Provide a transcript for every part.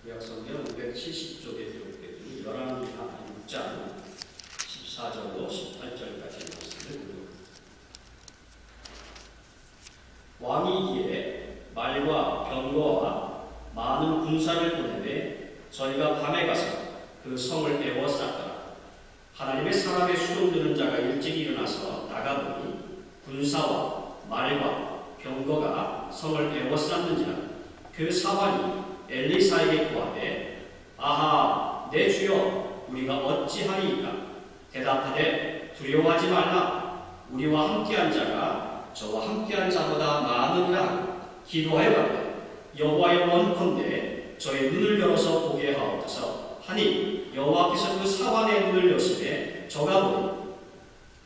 구약성경 570쪽에 기록되는 열왕기하 6장 14절로 18절까지 말씀을 보입니다. 왕이 이에 말과 병거와 많은 군사를 보내되 저희가 밤에 가서 그 성을 에워쌌더라. 하나님의 사람의 수종 드는 자가 일찍 일어나서 나가보니 군사와 말과 병거가 성을 에워쌌는지라. 그 사환이 엘리사에게 구하되 아하 내 주여 우리가 어찌하리이까. 대답하되 두려워하지 말라. 우리와 함께한 자가 저와 함께한 자보다 많으리라 하고 기도하여 가되 여호와의 원컨대 저의 눈을 열어서 보게 하옵소서 하니 여호와께서 그 사환의 눈을 여시되 저가 보니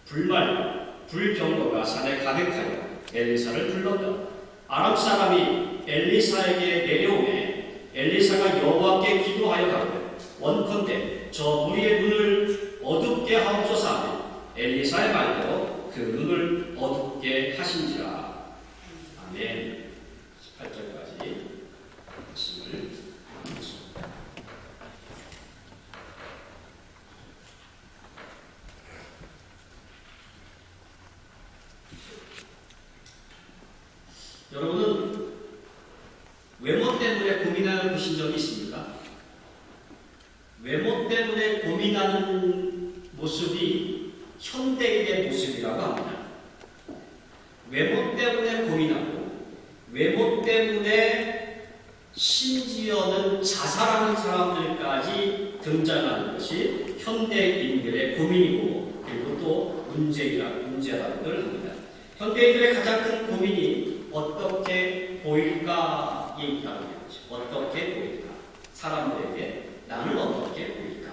불말과 불병거가 산에 가득하여 엘리사를 불렀다. 아람 사람이 엘리사에게 내려오매 엘리사가 여호와께 기도하여 가되 원컨대 저 무리의 눈을 어둡게 하옵소서 하며 엘리사의 말대로 그 눈을 어둡게 하신지라. 아멘. 18절까지 말씀을 나누겠습니다. 여러분은 외모 때문에 고민하는 보신 적이 있습니까? 외모 때문에 고민하는 모습이 현대인의 모습이라고 합니다. 외모 때문에 고민하고 외모 때문에 심지어는 자살하는 사람들까지 등장하는 것이 현대인들의 고민이고 그리고 또 문제라는 걸 합니다. 현대인들의 가장 큰 고민이 어떻게 보일까에 있다는 거죠. 어떻게 보일까? 사람들에게 나는 어떻게 보일까?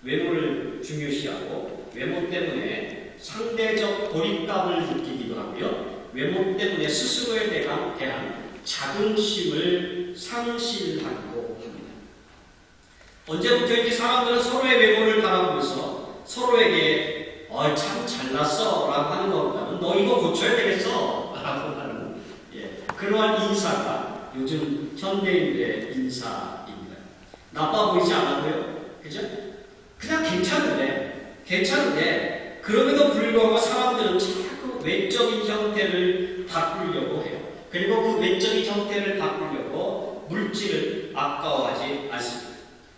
외모를 중요시하고 외모 때문에 상대적 고립감을 느끼기도 하고요. 외모 때문에 스스로에 대한 자긍심을 상실하기도 합니다. 언제부터인지 사람들은 서로의 외모를 바라보면서 서로에게 참 잘났어 라고 하는 것보다는 너 이거 고쳐야 되겠어 라고 하는 그러한 인사가 요즘 현대인들의 인사입니다. 나빠 보이지 않아도요. 그죠? 그냥 괜찮은데 그럼에도 불구하고 사람들은 자꾸 외적인 형태를 바꾸려고 해요. 그리고 그 외적인 형태를 바꾸려고 물질을 아까워하지 않습니다.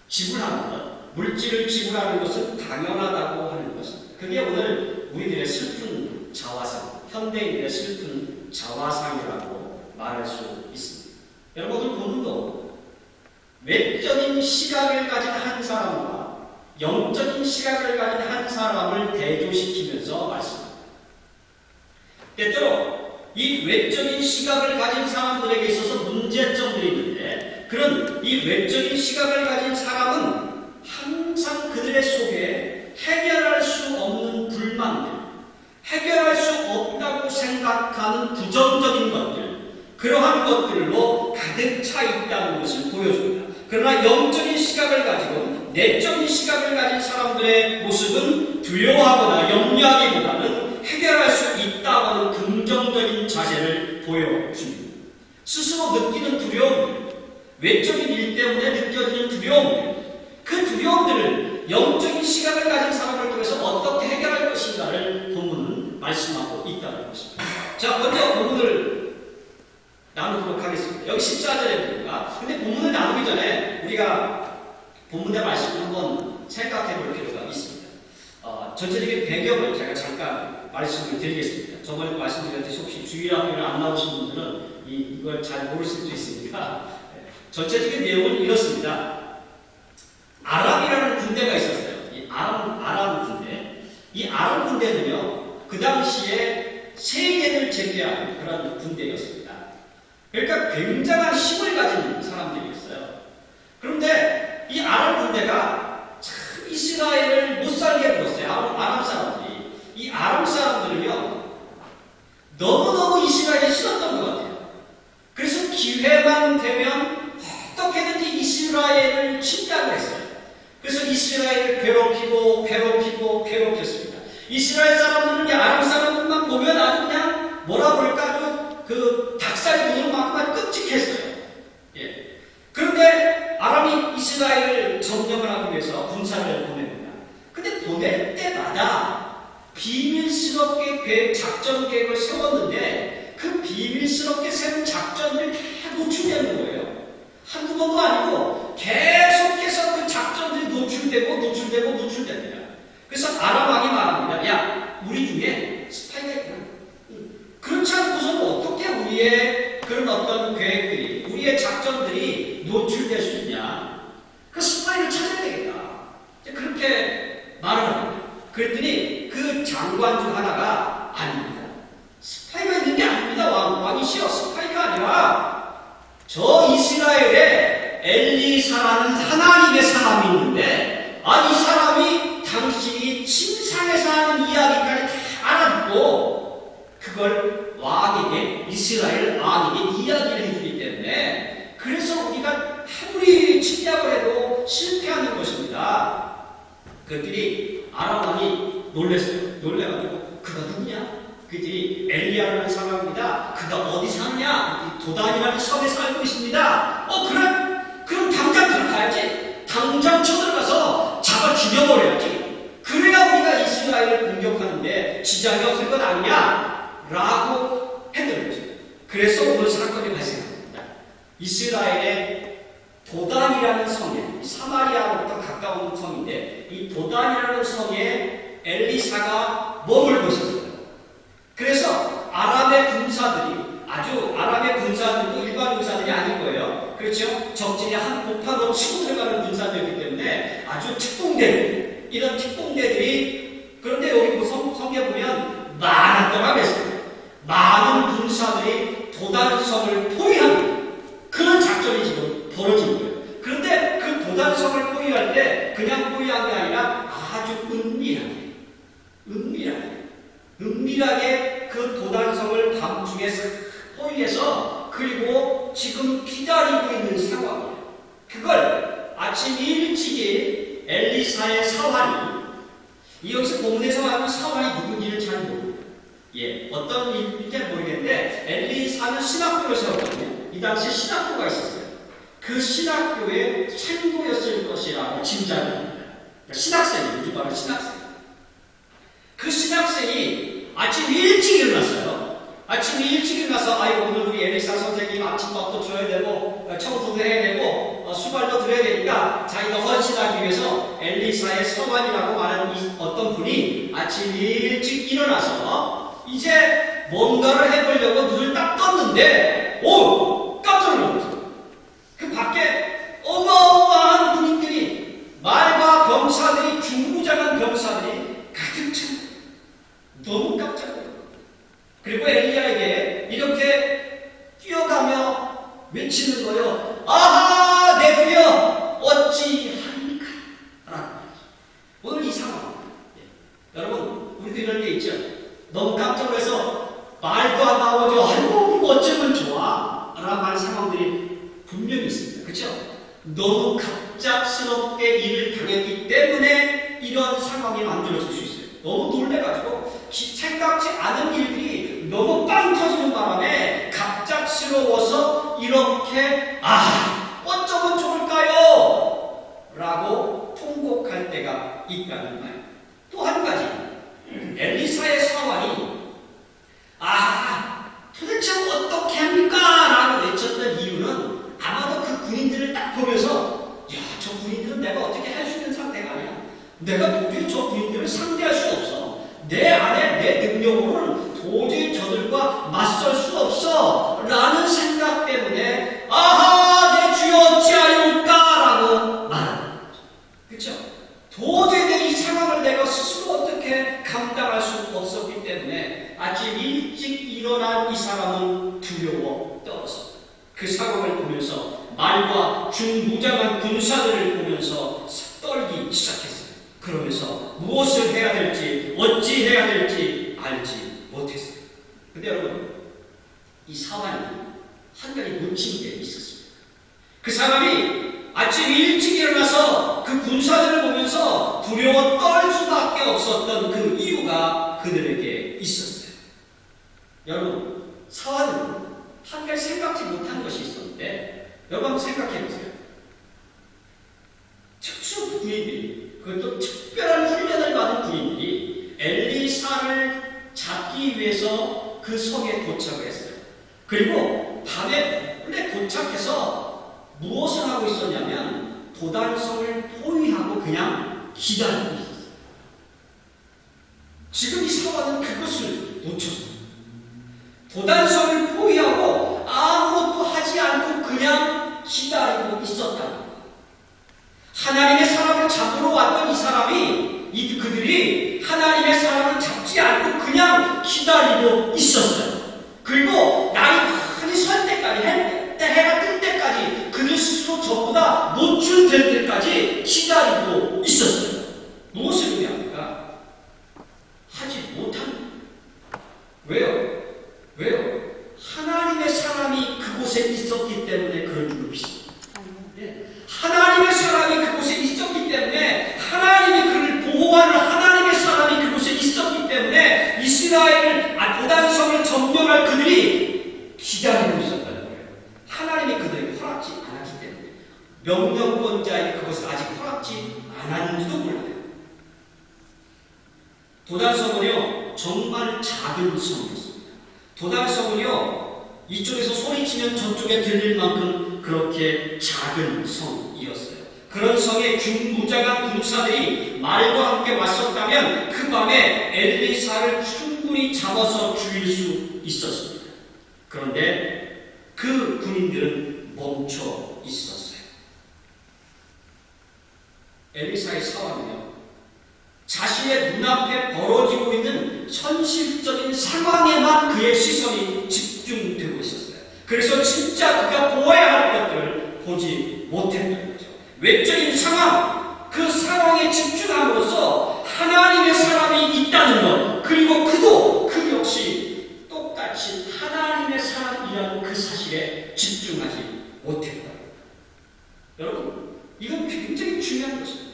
지불하는 것, 물질을 지불하는 것은 당연하다고 하는 것입니다. 그게 오늘 우리들의 슬픈 자화상, 현대인들의 슬픈 자화상이라고 말할 수 있습니다. 여러분, 오늘도 외적인 시각을 가진 한 사람과 영적인 시각을 가진 한 사람을 대조시키면서 말씀합니다. 때때로 이 외적인 시각을 가진 사람들에게 있어서 문제점들이 있는데 그런 이 외적인 시각을 가진 사람은 항상 그들의 속에 해결할 수 없는 불만들, 해결할 수 없다고 생각하는 부정적인 것들, 그러한 것들로 가득 차 있다는 것을 보여줍니다. 그러나 영적인 시각을 가지고 내적인 시각을 가진 사람들의 모습은 두려워하거나 염려하기보다는 해결할 수 있다고 하는 긍정적인 자세를 보여줍니다. 스스로 느끼는 두려움들, 외적인 일 때문에 느껴지는 두려움들, 그 두려움들을 영적인 시각을 가진 사람을 통해서 어떻게 해결할 것인가를 본문은 말씀하고 있다는 것입니다. 자, 먼저 본문을 나누도록 하겠습니다. 여기 14절에 보니까 근데 본문을 나누기 전에 우리가 본문의 말씀을 한번 생각해 볼 필요가 있습니다. 전체적인 배경을 제가 잠깐 말씀을 드리겠습니다. 저번에 말씀드렸듯이 혹시 주일학교를 안 나오신 분들은 이걸 잘 모를 수도 있으니까 전체적인 내용은 이렇습니다. 아람이라는 군대가 있었어요. 이 아람 군대. 이 아람 군대는요, 그 당시에 세계를 제패하는 그런 군대였습니다. 그러니까 굉장한 힘을 가진 사람들이었어요. 그런데 이 아람 군대가 참 이스라엘을 못 살게 굴었어요. 아람 사람들이. 이 아람 사람들은요, 너무너무 이스라엘이 싫었던 것 같아요. 그래서 기회만 되면 어떻게든지 이스라엘을 침략을 했어요. 그래서 이스라엘을 괴롭혔습니다. 이스라엘 사람들은 아람 사람들만 보면 아주 그냥 뭐라 그럴까 그 닭살이 돋을 만큼 끔찍했어요. 그런데 비밀스럽게 작전 계획을 세웠는데 그 비밀스럽게 세운 작전들이 다 노출되는 거예요. 한두 번도 아니고 계속해서 그 작전들이 노출됩니다. 그래서 아람 왕이 말합니다. 야, 우리 중에 스파이가 있구나. 그렇지 않고서는 어떻게 우리의 그런 어떤 계획들이, 우리의 작전들이 노출될 수 있냐. 그 스파이를 찾아야 되겠다. 그렇게 말을 합니다. 그랬더니 그 장관 중 하나가 아닙니다. 스파이가 있는 게 아닙니다. 왕이시여. 스파이가 아니라 저 이스라엘에 엘리사라는 하나님의 사람이 있는데 이 사람이 당신이 침상에서 하는 이야기까지 다 알아듣고 그걸 왕에게, 이스라엘 왕에게 이야기를 해주기 때문에 그래서 우리가 아무리 침략을 해도 실패하는 것입니다. 그들이 아람 왕이 놀랬어요. 놀래가지고 그가 누구냐? 그들이 엘리야라는 사람입니다. 그가 어디 사느냐? 도단이라는 섬에 살고 있습니다. 그럼 당장 들어가야지. 당장 쳐들어가서 잡아 죽여버려야지. 그래야 우리가 이스라엘을 공격하는데 지장이 없을 것 아니냐? 라고 했던 거죠. 그래서 오늘 사건이 발생합니다. 이스라엘의 도단이라는 성에, 사마리아로부터 가까운 성인데 이 도단이라는 성에 엘리사가 머물고 있었어요. 그래서 아람의 군사들도 일반 군사들이 아닐 거예요. 그렇죠? 적진이 한 폭탄으로 치고 들어가는 군사들이기 때문에 아주 특공대들, 이런 특공대들이, 그런데 여기 성에 보면 많았더라 그랬어요. 많은 군사들이 도단성을 포위하는 그런 작전이 지금 벌어진 거예요. 그런데 그 도단성을 포위할 때 그냥 포위한 게 아니라 아주 은밀하게 그 도단성을 밤중에 포위해서 그리고 지금 기다리고 있는 상황이에요. 그걸 아침 일찍이 엘리사의 사환이, 여기서 본문에서 말하는 사환이 누군지는 잘 모릅니다. 어떤 일인지 모르겠는데 엘리사는 신학교를 세웠거든요. 이 당시 신학교가 있었어요. 그 신학교의 생도였을 것이라고 짐작합니다. 신학생이, 요즘 말하는 신학생. 그 신학생이 아침 일찍 일어났어요. 아침 일찍 일어나서 오늘 우리 엘리사 선생님 아침밥도 줘야 되고 청소도 해야 되고 수발도 드려야 되니까 자기가 헌신하기 위해서 엘리사의 서반이라고 말하는 어떤 분이 아침 일찍 일어나서 이제 뭔가를 해보려고 눈을 딱 떴는데 깜짝 놀랐어요. 그 밖에 어마어마한 군인들이, 말과 병사들이, 중무장한 병사들이 가득 찼어요. 너무 깜짝 놀랐어요. 그리고 엘리야에게 이렇게 뛰어가며 외치는 거예요. 아하, 내 주여, 어찌합니까? 라고. 오늘 이 상황. 여러분, 우리도 이런 게 있죠. 너무 깜짝 놀라서 말도 안 나오죠. 아이고, 어쩌면 좋아. 라고 하는 상황들이 분명히 있습니다. 그렇죠? 너무 갑작스럽게 일을 당했기 때문에 이런 상황이 만들어질 수 있어요. 너무 놀래가지고 생각지 않은 일들이 너무 빵 터지는 바람에 갑작스러워서 이렇게 어쩌면 좋을까요? 라고 통곡할 때가 있다는 말. 또 한 가지, 엘리사의 사환이 도대체 어떻게 합니까? 라고 외쳤던 이유는 아마도 그 군인들을 딱 보면서 저 군인들은 내가 어떻게 할 수 있는 상태가 아니야. 내가 도저히 저 군인들을 상대할 수 없어. 내 안에 내 능력으로는 도저히 저들과 맞설 수 없어. 라는 생각 때문에 내 주여 어찌하여올까? 라고 말합니다. 그렇죠? 도저히 이 상황을 내가 스스로 어떻게 감당할 수 없었기 때문에 아침 일찍 일어난 이 사람은 두려워 떨었어. 그 상황을 보면서 말과 중무장한 군사들을 보면서 떨기 시작했어요. 그러면서 무엇을 해야 될지, 어찌 해야 될지 알지 못했어요. 근데 여러분, 이 사환이 한 가지 놓친 게 있었습니다. 그 사람이 아침 일찍 일어나서 그 군사들을 보면서 두려워 떨 수밖에 없었던 그 이유가 그들에게 있었어요. 여러분, 사환은 한 가지 생각지 못한 것이 있었는데, 여러분 한번 생각해 보세요. 특수 군인들이, 그것도 특별한 훈련을 받은 군인들이 엘리사라는 그리고 밤에 몰래 도착해서 무엇을 하고 있었냐면 도단성을 포위하고 그냥 기다리고 있었어요. 지금 이 사원은 그것을 놓쳤어요. 도단성을 포위하고 아무것도 하지 않고 그냥 기다리고 있었다는 거예요. 하나님의 사람을 잡으러 왔던 이 사람이 그들이 하나님의 사람을 잡지 않고 그냥 기다리고 있었어요. 그리고 날이 많이 설 때까지 해가 뜰 때까지 그들 스스로 전부 다 노출될 때까지 기다리고 있었어요. 무엇을 의미합니까? 하지 못한. 왜요? 하나님의 사람이 그곳에 있었기 때문에 그런 일이 있습니다. 하나님의 사람이 그곳에 있었기 때문에 하나님이 그를 보호하는 하나님의 사람이 그곳에 있었기 때문에 이스라엘 도단성을 점령할 그들이 기다리고 있었다는 거예요. 하나님이 그들에게 허락지 않았기 때문에 명령권자에게 그것을 아직 허락지 않았는지도 몰라요. 도단성은요 정말 작은 성이었습니다. 도단성은요 이쪽에서 소리치면 저쪽에 들릴 만큼 그렇게 작은 성이었어요. 그런 성에 중무장한 군사들이 말과 함께 왔었다면 그 밤에 엘리사를 충분히 잡아서 죽일 수 있었습니다. 그런데 그 군인들은 멈춰 있었어요. 엘리사의 사원은요 자신의 눈앞에 벌어지고 있는 현실적인 상황에만 그의 시선이 집중되고 있었어요. 그래서 진짜 그가 보아야 할 것들을 보지 못했던 거죠. 외적인 상황, 그 상황에 집중함으로써 하나님의 사람이 있다는 것, 그리고 그 역시 똑같이 하나님의 사람이라는 그 사실에 집중하지 못했다. 여러분, 이건 굉장히 중요한 것입니다.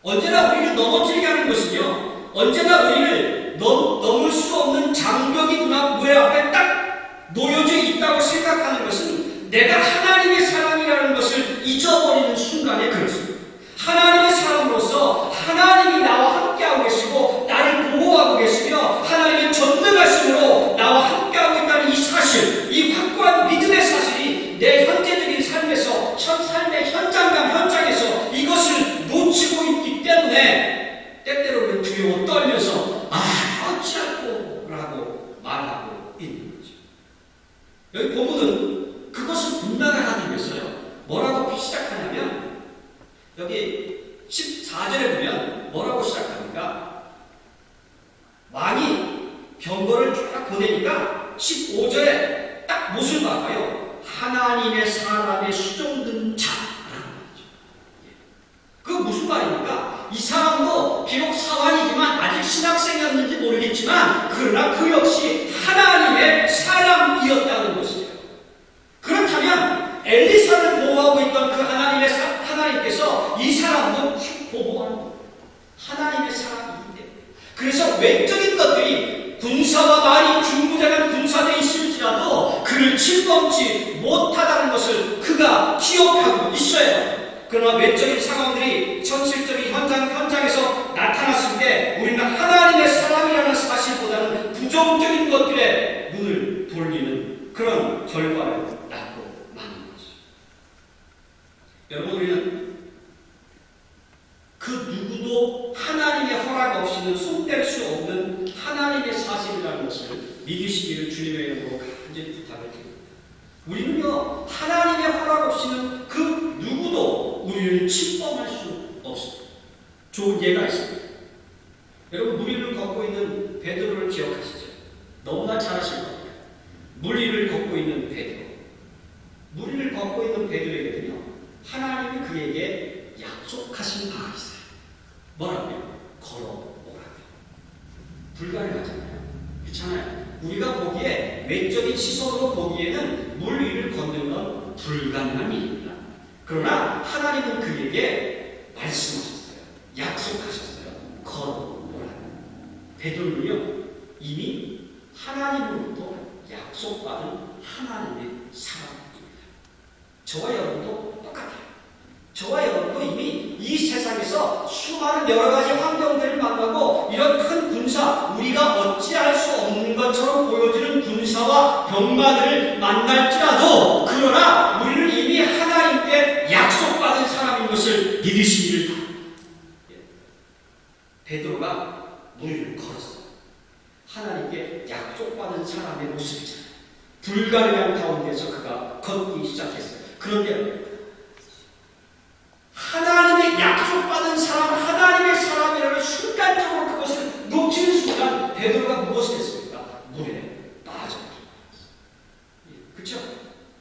언제나 우리를 넘어지게 하는 것은요, 언제나 우리를 넘을 수 없는 장벽이 눈 앞에 딱 놓여져 있다고 생각하는 것은 내가 하나님의 사람이라는 것을 잊어버리는 순간에 그렇습니다. 하나님의 사람으로서 하나님이 나와 함께하고 계시고 나를 보호하고 계시며 하나님의 전능하심으로 나와 함께하고 있다는 이 사실, 이 확고한 믿음의 사실이 내 현재적인 삶에서 삶의 현장에서 이것을 놓치고 있기 때문에 때때로는 두려워 떨면서 어찌할꼬 라고 말하고 있는 거죠. 여기 본문은 그것을 분단을 하기 위해서요 뭐라고 시작하냐면 여기 14절에 보면 뭐라고 시작합니까? 왕이 병거를 쫙 보내니까 15절에 딱 무엇을 말까요? 하나님의 사람의 수종든 자라는 거죠. 그 무슨 말입니까? 이 사람도 비록 사환이지만 아직 신학생이었는지 모르겠지만 그러나 그 역시 하나님의 사람이었다는 것이에요. 그렇다면 엘리사를 보호하고 있던 그 하나님께서 이 사람도 보호하는 하나님의 사람이기 때문에 그래서 외적인 것들이 군사와 말이 중무장한 군사들이 있을지라도 그를 침범치 못하다는 것을 그가 기억하고 있어요. 그러나 외적인 상황들이 현실적인 현장에서 나타났을 때 우리는 하나님의 사람이라는 사실보다는 부정적인 것들에 눈을 돌리는 그런 결과를 낳고 마는 거죠. 여러분, 우리는 그 누구도 하나님의 허락 없이는 손댈 수 없는 하나님의 사실이라는 것을 믿으시기를 주님의 이름으로 간절히 부탁을 드립니다. 우리는요 하나님의 허락 없이는 그 누구도 우리를 침범할 수 없습니다. 좋은 예가 있습니다. 여러분, 물 위를 걷고 있는 베드로를 기억하시죠? 너무나 잘 아실 겁니다. 물 위를 걷고 있는 베드로. 물 위를 걷고 있는 베드로에게는요 하나님이 그에게 약속하신 바가 있어요. 뭐라고요? 걸어오라고요. 불가능하잖아요. 그렇잖아요. 우리가 보기에 외적인 시선으로 보기에는 물 위를 걷는 건 불가능한 일입니다. 그러나 하나님은 그에게 말씀하셨어요. 약속하셨어요. 걸어오라. 베드로는요 이미 하나님으로부터 약속받은 하나님의 사람입니다. 저와 여러분도 똑같아요. 저와 여러분도 이미 이 세상에서 수많은 여러 가지 환경들을 만나고 비록 이런 큰 군사, 우리가 어찌할 수 없는 것처럼 보여지는 군사와 병마들을 만날지라도 그러나 우리는 이미 하나님께 약속받은 사람인 것을 믿으시기를 바랍니다. 베드로가 문을 걸었어요. 하나님께 약속받은 사람의 모습이잖아요. 불가능한 가운데서 그가 걷기 시작했어요. 그런데 하나님의 약속받은 사람, 하나님의 사람이라는 순간적으로 그것을 놓치는 순간 베드로가 무엇을 했습니까? 물에 빠져버립니다. 그렇죠?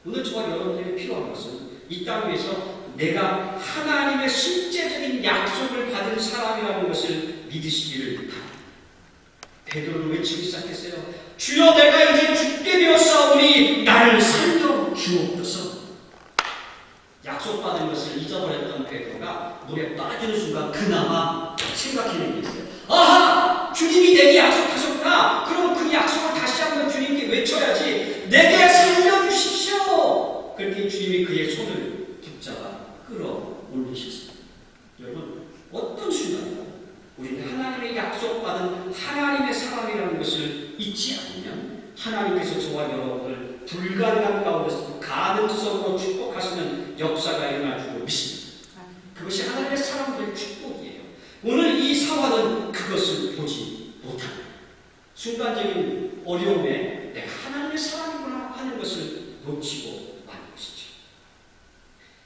오늘 저와 여러분들이 필요한 것은 이 땅 위에서 내가 하나님의 실제적인 약속을 받은 사람이라는 것을 믿으시기를 바랍니다. 베드로는 외치기 시작했어요. 주여, 내가 이제 죽게 되었사오니 나를 살려 주옵소서. 약속받은 것을 잊어버렸던 베드로가 물에 빠지는 순간 그나마 생각해낸 게 있어요. 아하! 주님이 내게 약속하셨구나. 그럼 그 약속을 다시 한번 주님께 외쳐야지. 내게 살려주십시오. 그렇게 주님이 그의 손을 붙잡아 끌어올리셨습니다. 여러분, 어떤 순간이든 우리는 하나님의 약속받은 하나님의 사람이라는 것을 잊지 않으면 하나님께서 저와 여러분을 불가능한 가운데서 가능성으로 축복하시는 역사가 일어날 줄 믿습니다. 그것이 하나님의 사람들의 축복이에요. 오늘 이 상황은 그것을 보지 못합니다. 순간적인 어려움에 내가 하나님의 사람이구나 하는 것을 놓치고 마는 것이죠.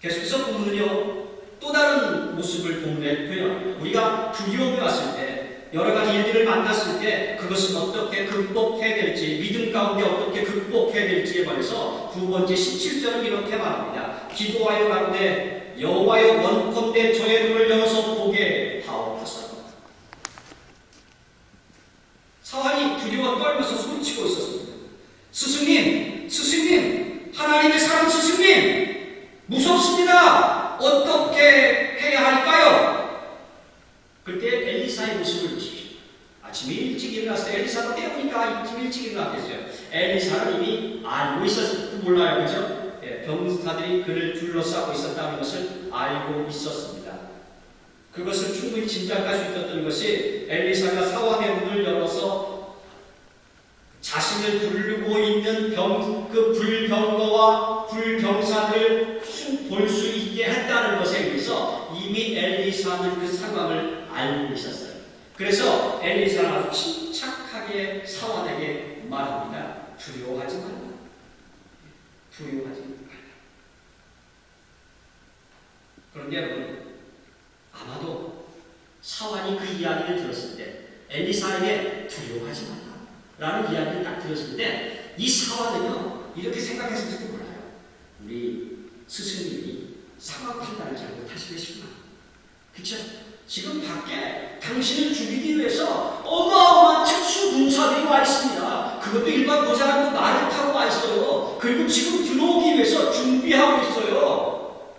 계속해서 본문은요, 또 다른 모습을 본문에 표현합니다. 우리가 두려움이 왔을 때, 여러 가지 일들을 만났을 때 그것을 어떻게 극복해야 될지, 믿음 가운데 어떻게 극복해야 될지에 관해서 두 번째 17절은 이렇게 말합니다. 기도하여 가로되 여호와여, 원컨대 저의 눈을 열어서 보게 하옵소서. 사환이 두려워 떨면서 소리치고 있었습니다. 스승님, 스승님, 하나님의 사람 스승님, 무섭습니다. 어떻게 해야 할까요? 그때 엘리사의 모습을 보십시오. 아침에 일찍 일어났어요. 엘리사가 때우니까 아침 일찍 일어났겠어요. 엘리사는 이미 알고 있었을지도 몰라요. 그죠? 병사들이 그를 둘러싸고 있었다는 것을 알고 있었습니다. 그것을 충분히 짐작할 수 있었던 것이 엘리사가 사환의 문을 열어서 자신을 부르고 있는 그 불병거와 불병사들을 볼 수 있게 했다는 것에 의해서 이미 엘리사는 그 상황을 알고 있었어요. 그래서 엘리사는 아주 침착하게 사환에게 말합니다. 두려워하지 말라. 두려워하지 말라. 그런데 여러분, 아마도 사환이 그 이야기를 들었을 때 엘리사에게 두려워하지 말라 라는 이야기를 딱 들었을 때 이 사환은요, 이렇게 생각했을지도 몰라요. 우리 스승님이 상황 판단을 잘못하시겠구나. 그쵸? 지금 밖에 당신을 죽이기 위해서 어마어마한 특수 군사들이 와 있습니다. 그것도 일반 도사라도 말을 타고 와 있어요. 그리고 지금 들어오기 위해서 준비하고 있어요.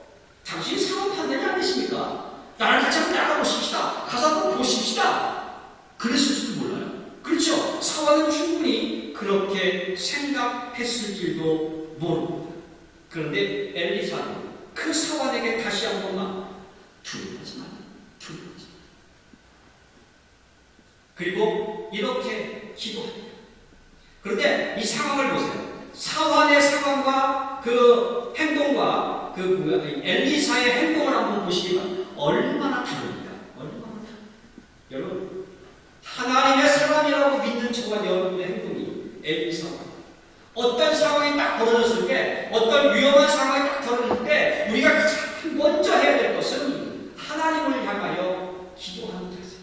당신 상황 판단이 안 되십니까? 나랑 같이 한번 나가보십시다. 가서 한번 보십시다. 그랬을지도 몰라요. 그렇죠? 사환은 충분히 그렇게 생각했을지도 모릅니다. 그런데 엘리사는 그 사환에게 다시 한 번만 두려워하지 마라. 두려워하지 마라. 그리고 이렇게 기도합니다. 그런데 이 상황을 보세요. 사환의 상황과 그 행동과 엘리사의 행동을 한번 보시기 바랍니다. 얼마나 다릅니까? 얼마나 다릅니까? 여러분, 하나님의 사람이라고 믿는 저와 여러분의 행동이 엘리사와 어떤 상황이 딱 벌어졌을 때, 어떤 위험한 상황이 딱 벌어질 때 우리가 가장 먼저 해야 될 것은 하나님을 향하여 기도하는 자세.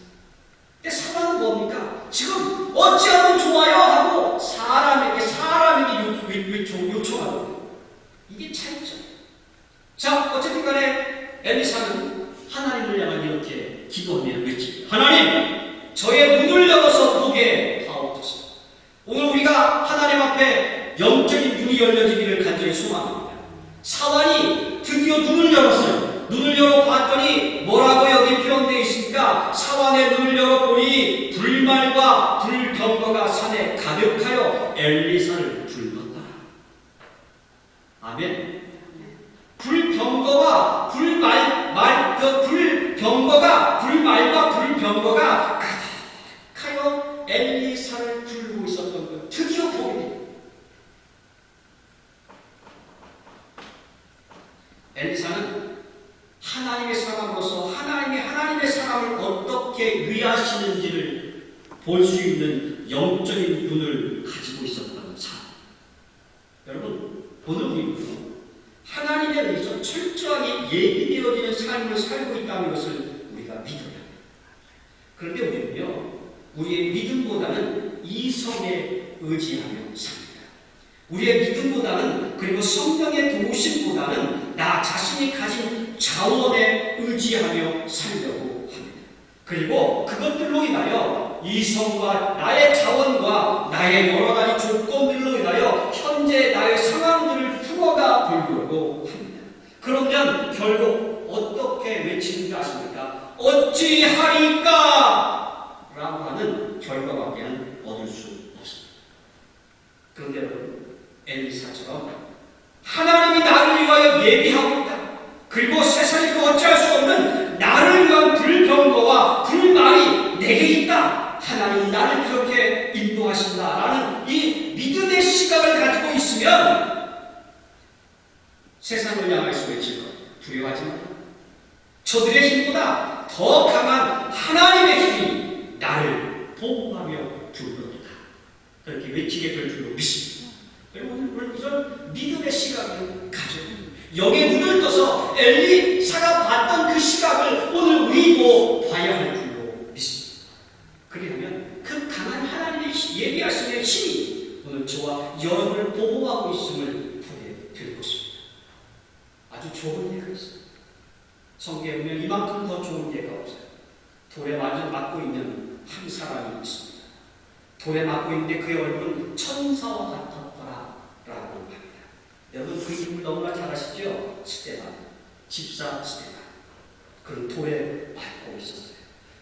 근데 상황은 뭡니까? 지금 어찌하면 좋아요 하고 사람에게 요청하고, 이게 차이죠. 자, 어쨌든 간에 엘리사는 하나님을 향해 이렇게 기도하며 외칩니다. 하나님, 저의 눈을 열어서 보게 하옵소서. 오늘 우리가 하나님 앞에 영적인 눈이 열려지기를 간절히 소망합니다. 사환이 드디어 눈을 열었어요. 눈을 열어봤더니 뭐라고 여기 표현되어 있습니까? 사환의 눈을 열어보니 불말과 불병거가 산에 가득하여 엘리사를 불렀더라. 아멘. 불병거와 불말과 불병거가 엘리사는 하나님의 사람으로서 하나님의 사람을 어떻게 위하시는지를 볼 수 있는 영적인 눈을 가지고 있었던 사람. 여러분, 오늘 우리는 하나님에 의해서 철저하게 예비되어지는 삶을 살고 있다는 것을 우리가 믿어야 합니다. 그런데 우리는요, 우리의 믿음보다는 이성에 의지하며 삽니다. 우리의 믿음보다는, 그리고 성령의 도우심보다는 나 자신이 가진 자원에 의지하며 살려고 합니다. 그리고 그것들로 인하여 이성과 나의 자원과 나의 여러 가지 조건들로 인하여 현재 나의 상황들을 풀어가 보려고 합니다. 그러면 결국 어떻게 외치는 줄 아십니까? 어찌하리까? 라고 하는 결과밖에 얻을 수 없습니다. 그런데 여러분, 엘리사처럼 하나님이 나를 위하여 예비하고 있다. 그리고 세상이 그 어찌할 수 없는 나를 위한 불경거와 불말이 내게 있다. 하나님이 나를 그렇게 인도하신다라는 이 믿음의 시각을 가지고 있으면 세상을 향해서 외칠 것 두려워하지 마라. 저들의 힘보다 더 강한 하나님의 힘이 나를 보호하며 줄 것이다. 그렇게 외치게 될 줄로 믿습니다. 여러분, 이런 믿음의 시각을 가져요. 여기에 눈을 떠서 엘리사가 봤던 그 시각을 오늘 우리도 봐야 할 줄로 믿습니다. 그리하면 그 강한 하나님의 예비하심의 힘이 오늘 저와 여러분을 보호하고 있음을 보게 될 것입니다. 아주 좋은 예가 있어요. 성경에 보면 이만큼 더 좋은 예가 없어요. 돌에 완전 맞고 있는 한 사람이 있습니다. 돌에 맞고 있는데 그의 얼굴은 천사와 같았더라 라고 합니다. 여러분, 그 이름을 너무나 잘 아시죠? 스데반, 집사 스데반. 그런 돌에 맞고 있었어요.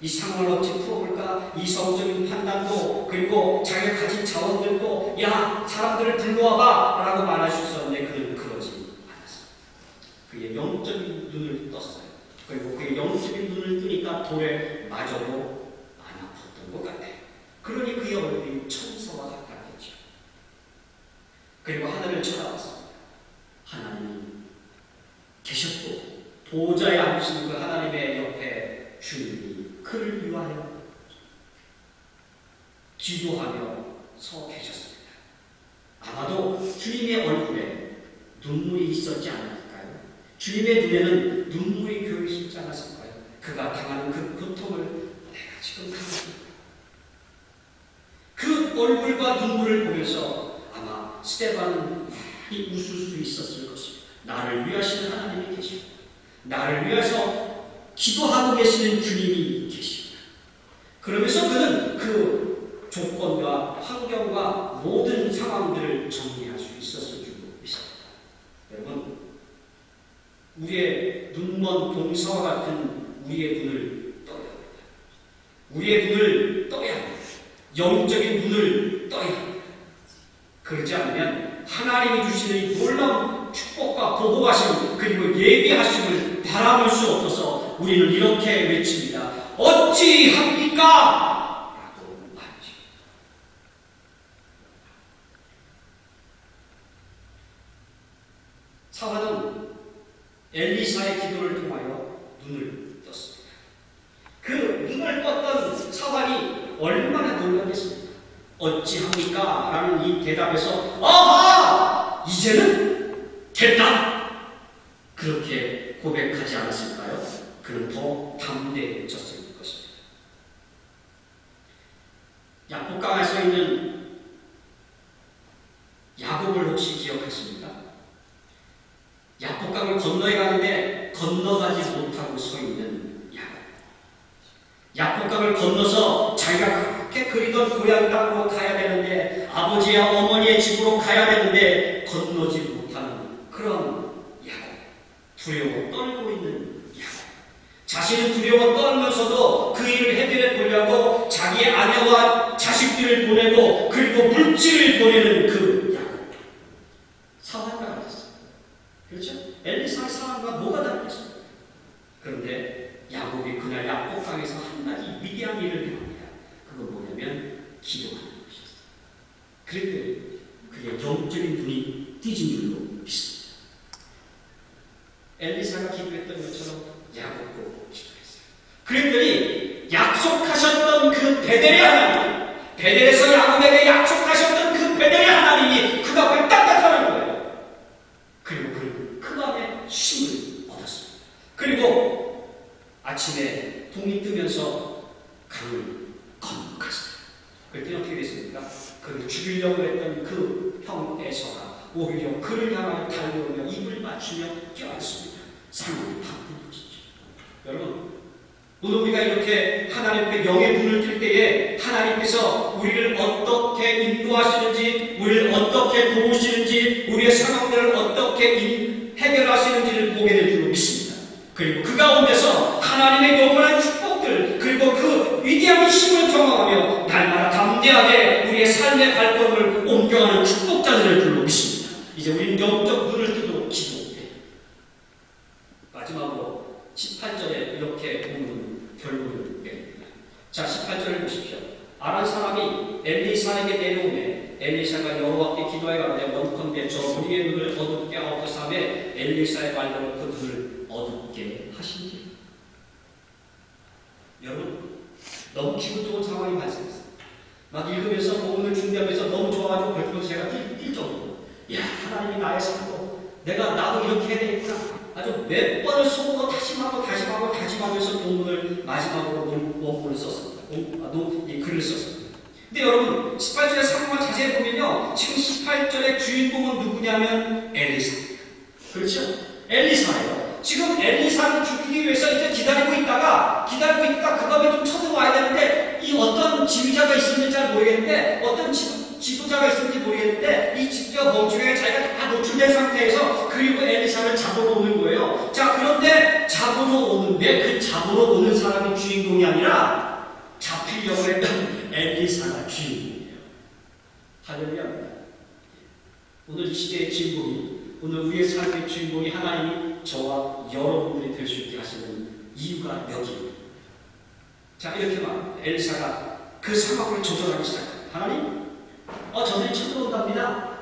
이 상황을 어찌 풀어볼까? 이성적인 판단도, 그리고 자기가 가진 자원들도, 야, 사람들을 불러와봐 라고 말할 수 있었는데 그는 그러지 않았어요. 그의 영적인 눈을 떴어요. 그리고 그의 영적인 눈을 뜨니까 돌에 맞아도 안 아팠던 것 같아요. 그러니 그의 얼굴이 천사와 같았겠죠. 그리고 하늘을 쳐다봤습니다. 하나님이 계셨고 보좌에 앉으신 그 하나님의 옆에 주님이 그를 위하여 기도하며 서 계셨습니다. 아마도 주님의 얼굴에 눈물이 있었지 않았을까요? 주님의 눈에는 눈물이 교여 있지 않았을까요? 그가 당하는 그 고통을 내가 지금 당했습니다. 그 얼굴과 눈물을 보면서 아마 스데반은 웃을 수 있었을 것입니다. 나를 위하시는 하나님이 계시고 나를 위해서 기도하고 계시는 주님이 계십니다. 그러면서 그는 그 조건과 환경과 모든 상황들을 정리할 수 있었을 줄 믿습니다. 여러분, 우리의 눈먼 동사와 같은 우리의 눈을 떠야 합니다. 우리의 눈을 떠야 합니다. 영적인 눈을 떠야 합니다. 그렇지 않으면 하나님이 주시는 이 놀라운 축복과 보호하심 그리고 예비하심을 바라볼 수 없어서 우리는 이렇게 외칩니다. 어찌합니까? 라고 말하죠. 사환은 엘리사의 기도를 통하여 눈을 떴습니다. 그 눈을 떴던 사환이 얼마나 놀랐겠습니까? 어찌합니까? 라는 이 대답에서 아하! 이제는 됐다! 그렇게 고백하지 않았을까요? 그는 더 담대해졌을 것입니다. 약복강에 서 있는 야곱을 혹시 기억하십니까? 약복강을 건너야 가는데 건너가지 못하고 서 있는 야곱. 약복강을 건너서 자기가 그렇게 그리던 고향 땅으로 가야 되는데 아버지와 어머니의 집으로 가야 되는데 건너지 못하는 그런 야곱. 두려워 떨고 있는 야곱. 자신은 두려워 떨면서도 그 일을 해결해 보려고 자기의 아내와 자식들을 보내고 그리고 물질을 보내는 그 야곱. 상황과 같았어요. 그렇죠? 엘리사의 상황과 뭐가 다르겠습니까? 그런데 야곱이 그날 약복강에서 한 가지 위대한 일을 행합니다. 그건 뭐냐면 기도하는 것이었어요. 그랬더니 그의 영적인 눈이 띄진 줄로 믿습니다. 엘리사가 기도했던 것처럼 야곱도 기도했어요. 그랬더니 약속하셨던 그 베델의 하나님, 베델에서 야곱에게 약속하셨던 그 베델의 하나님이 그 앞에 딱 나타난 거예요. 그리고 그는 그 밤에 힘을 얻었습니다. 그리고 아침에 동이 뜨면서 강을 건너갔어요. 그랬더니 어떻게 됐습니까? 그를 죽이려고 했던 그 형 에서가 오히려 그를 향하여 달려오며 입을 맞추며 껴안습니다. 상황이 바꾸어지죠. 여러분, 오늘 우리가 이렇게 하나님 앞에 영의 눈을 뜰 때에 하나님께서 우리를 어떻게 인도하시는지, 우리를 어떻게 도우시는지, 우리의 상황들을 어떻게 해결하시는지를 보게 될 줄로 믿습니다. 그리고 그 가운데서 하나님의 영원한 축복들, 그리고 그 위대한 힘을 경험하며 날마다 담대하게 우리의 삶의 발걸음을 옮겨가는 축복자들을 줄로 믿습니다. 이제 우리는 영적 눈을 뜨도록 기도해. 마지막으로 18절에 이렇게 보는 결론을 내립니다. 자, 18절을 보십시오. 아란 사람이 엘리사에게 내려오매 엘리사가 여호와께 기도하여 가로되 원컨대 저 우리의 눈을 어둡게 하옵소서하매 엘리사의 말대로 그 눈을 어둡게 하시니. 여러분, 너무 기분 좋은 상황이 발생했어요. 막 읽으면서 본문을 준비하면서 너무 좋아가지고 벌써 제가 뛸 정도로, 야, 하나님이 나의 삶도 나도 이렇게 해야 되겠구나. 아주 몇 번을 속고 다짐하면서 본문을 마지막으로 원문을 썼습니다. 이 글을 썼습니다. 근데 여러분, 18절의 상황을 자세히 보면요, 지금 18절의 주인공은 누구냐면 엘리사. 그렇죠? 엘리사예요. 지금 엘리사를 죽이기 위해서 이제 기다리고 있다가 그 밤에 좀 쳐들어와야 되는데, 이 어떤 지휘자가 있었는지 잘 모르겠는데, 어떤 지도자가 있었는지 모르겠는데, 이 지도자가 멍청하게 자기가 다 노출된 상태에서 그리고 엘리사를 잡으러 오는 거예요. 자, 그런데 잡으러 오는데 그 잡으러 오는 사람이 주인공이 아니라 잡히려고 했던 엘리사가 주인공이에요. 할렐루야. 오늘 이 시대의 주인공이, 오늘 우리의 삶의 주인공이 하나님이 저와 여러분들이 될 수 있게 하시는 이유가 여기입니다. 자, 이렇게 막 엘리사가 그 상황을 조절하기 시작합니다. 하나님, 저들이 쳐들어온답니다.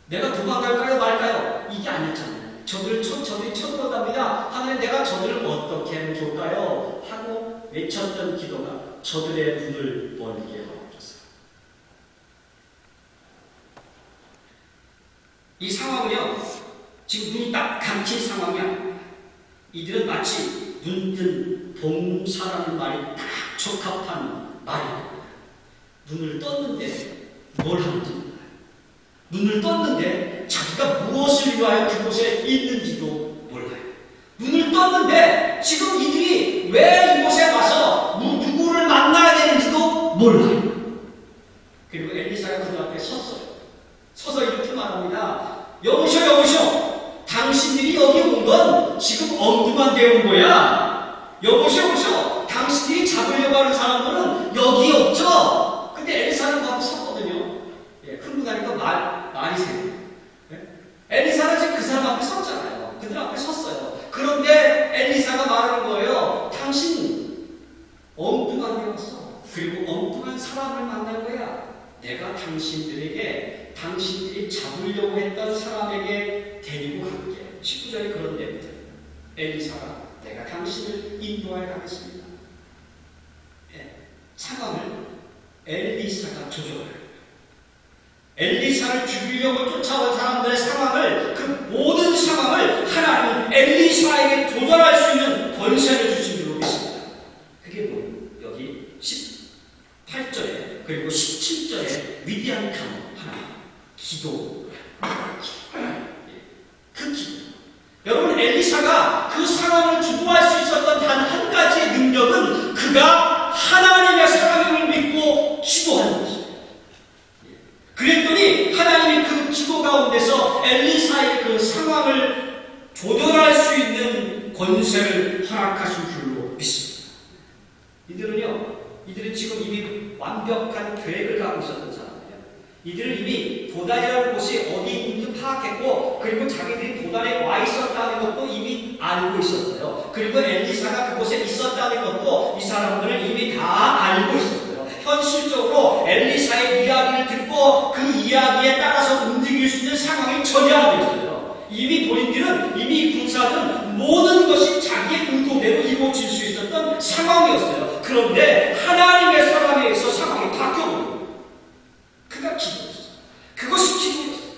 내가 도망갈까요 말까요? 이게 아니었잖아요. 저들이 쳐들어온답니다. 하나님, 내가 저들을 어떻게 하면 좋을까요? 하고 외쳤던 기도가 저들의 눈을 멀게 하옵소서. 이 상황은요, 지금 눈이 딱 감힌 상황이야. 이들은 마치 눈뜬 봉사라는 말이 딱 적합한 말입니다. 눈을 떴는데 뭘 하는지 몰라요. 눈을 떴는데 자기가 무엇을 위하여 그곳에 있는지도 몰라요. 눈을 떴는데 지금 이들이 왜 이곳에 와서 누구를 만나야 되는지도 몰라요. 그리고 엘리사가 그들 앞에 섰어요. 서서 이렇게 말합니다. 여보셔, 당신들이 여기 온 건 지금 엉뚱한 데 온 거야. 여보셔, 당신들이 잡으려고 하는 사람들은 여기 없죠. 근데 엘리사는 거기 섰거든요. 흥분하니까 말이 새요. 엘리사는 지금 그 사람 앞에 섰잖아요. 그들 앞에 섰어요. 그런데 엘리사가 말하는 거예요. 당신 엉뚱한 데 왔어. 그리고 엉뚱한 사람을 만날 거야. 내가 당신들이 잡으려고 했던 사람에게 데리고 갈게. 19절에 그런 내용입니다. 엘리사가 내가 당신을 인도하여 가겠습니다. 상황을 엘리사가 조절해요. 엘리사를 죽이려고 쫓아온 사람들의 상황을, 그 모든 상황을 하나님은 엘리사에게 조절할 수 있는 권세를 주신 줄로 믿습니다. 그게 뭐예요? 여기 18절에 그리고 17절에 위대한 강 하나, 기도. 그 기도. 여러분, 엘리사가 그 상황을 주도할 수 있었던 단 한 가지의 능력은 그가 하나님의 사랑을 믿고 기도하는 것입니다. 그랬더니 하나님이 그 기도 가운데서 엘리사의 그 상황을 조절할 수 있는 권세를 허락하신 줄로 믿습니다. 이들은 지금 이미 완벽한 계획을 갖고 있었던 사람이에요. 이들은 이미 도단이라는 곳이 어디 있는지 파악했고, 그리고 자기들이 도단에 와 있었다는 것도 이미 알고 있었어요. 그리고 엘리사가 그곳에 있었다는 것도 이 사람들은 이미 다 알고 있었어요. 현실적으로 엘리사의 이야기를 듣고 그 이야기에 따라서 움직일 수 있는 상황이 전혀 안 됐어요. 이미 본인들은 왜냐하면 이미 군사는 모든 것이 자기의 의도대로 이루어질 수 있었던 상황이었어요. 그런데 하나님의 사람에 의해서 상황이 바뀌어버린 거예요. 그가 기도했어요. 그것이 기도였어요.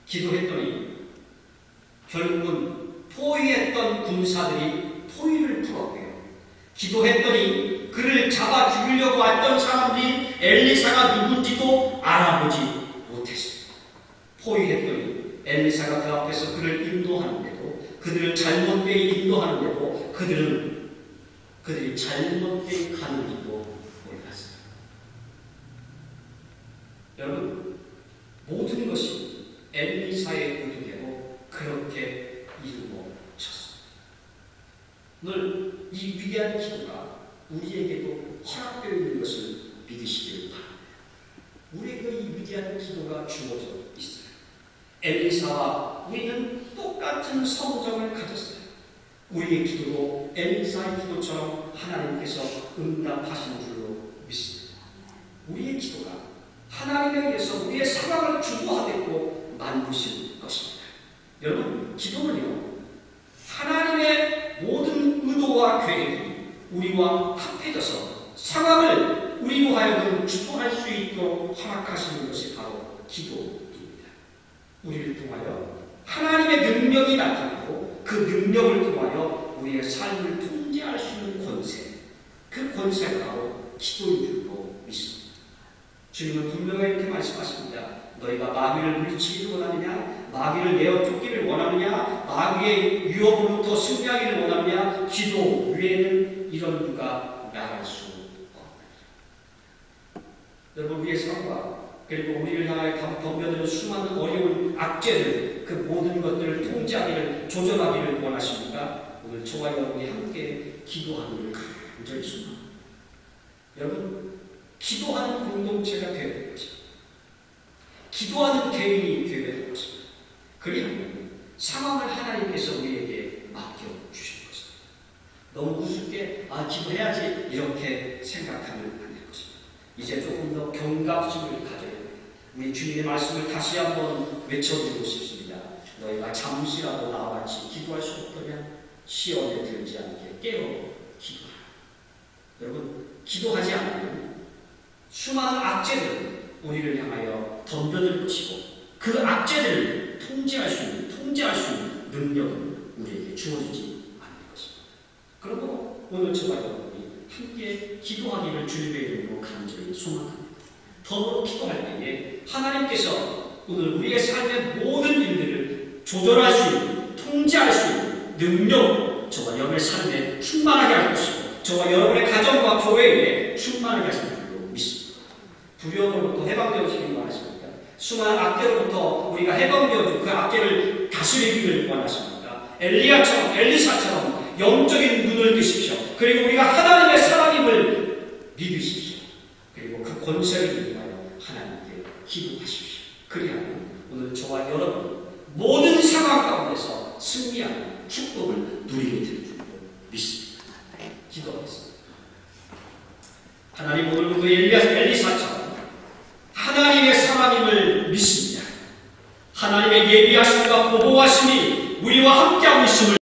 기도했더니 결국은 포위했던 군사들이 포위를 풀었고요. 기도했더니 그를 잡아 죽이려고 왔던 사람들이 엘리사가 누군지도 알아보지 못했어요. 포위했더니 엘리사가 그 앞에서 그를 인도하는데도, 그들을 잘못되이 인도하는데도 그들이 잘못되이 가는지도 몰랐어요. 여러분, 모든 것이 엘리사의 의도대로 그렇게 이루어졌습니다. 오늘 이 위대한 기도가 우리에게도 허락되어 있는 것을 믿으시길 바랍니다. 우리에게 이 위대한 기도가 주어져 있어요. 엘리사와 우리는 똑같은 성정을 가졌어요. 우리의 기도도 엘리사의 기도처럼 하나님께서 응답하시는 줄로 믿습니다. 우리의 기도가 하나님에 의해서 우리의 상황을 주도하겠고 만드신 것입니다. 여러분, 기도는요, 하나님의 모든 의도와 계획이 우리와 합해져서 상황을 우리로 하여금 주도할 수 있도록 허락하시는 것이 바로 기도입니다. 우리를 통하여 하나님의 능력이 나타나고 그 능력을 통하여 우리의 삶을 통제할 수 있는 권세, 그 권세가 바로 기도인 줄로 믿습니다. 주님은 분명히 이렇게 말씀하십니다. 너희가 마귀를 물리치기를 원하느냐? 마귀를 내어 쫓기를 원하느냐? 마귀의 유혹으로부터 승리하기를 원하느냐? 기도 외에는 이런 누가 나갈 수 없다. 여러분, 우리의 삶과 그리고 우리를 향하여 덤벼드는 수많은 어려운 악재들, 그 모든 것들을 통제하기를, 조절하기를 원하십니까? 오늘 저와 여러분이 함께 기도하기를 간절히 소망합니다. 여러분, 기도하는 공동체가 되어야 될 것입니다. 기도하는 개인이 되어야 될 것입니다. 그리하면 상황을 하나님께서 우리에게 맡겨주신 것입니다. 너무 우습게 기도해야지 이렇게 생각하면 안 될 것입니다. 이제 조금 더 경각심을 가져야 됩니다. 우리 주님의 말씀을 다시 한번 외쳐드리고 싶습니다. 너희가 잠시라도 나와 같이 기도할 수 없다면 시험에 들지 않게 깨어 기도하라. 여러분, 기도하지 않으면 수많은 악재들은 우리를 향하여 덤벼들 것이고 그 악재들을 통제할 수 있는 능력은 우리에게 주어지지 않을 것입니다. 그러므로 오늘 저와 여러분이 함께 기도하기를 주님의 이름으로 간절히 소망합니다. 더불어 기도할 때에 하나님께서 오늘 우리의 삶의 모든 일들을 조절할 수 있는, 통제할 수 있는 능력, 저와 여러분의 삶에 충만하게 할 것이고 저와 여러분의 가정과 교회에 충만하게 하실 줄로 믿습니다. 불의로부터 해방되어지기를 원하십니까? 수많은 악계로부터 우리가 해방되어지고 그 악계를 다스리기를 원하십니까? 엘리사처럼 영적인 눈을 뜨십시오. 그리고 우리가 하나님의 사랑임을 믿으십시오. 그리고 그 권세를 이용하여 하나님께 기도하십시오. 그리하면 오늘 저와 여러분 모든 상황 가운데서 승리하는 축복을 누리게 될 줄로 믿습니다. 기도하겠습니다. 하나님, 오늘도 엘리사처럼 하나님의 사랑임을 믿습니다. 하나님의 예비하심과 보호하심이 우리와 함께하고 있음을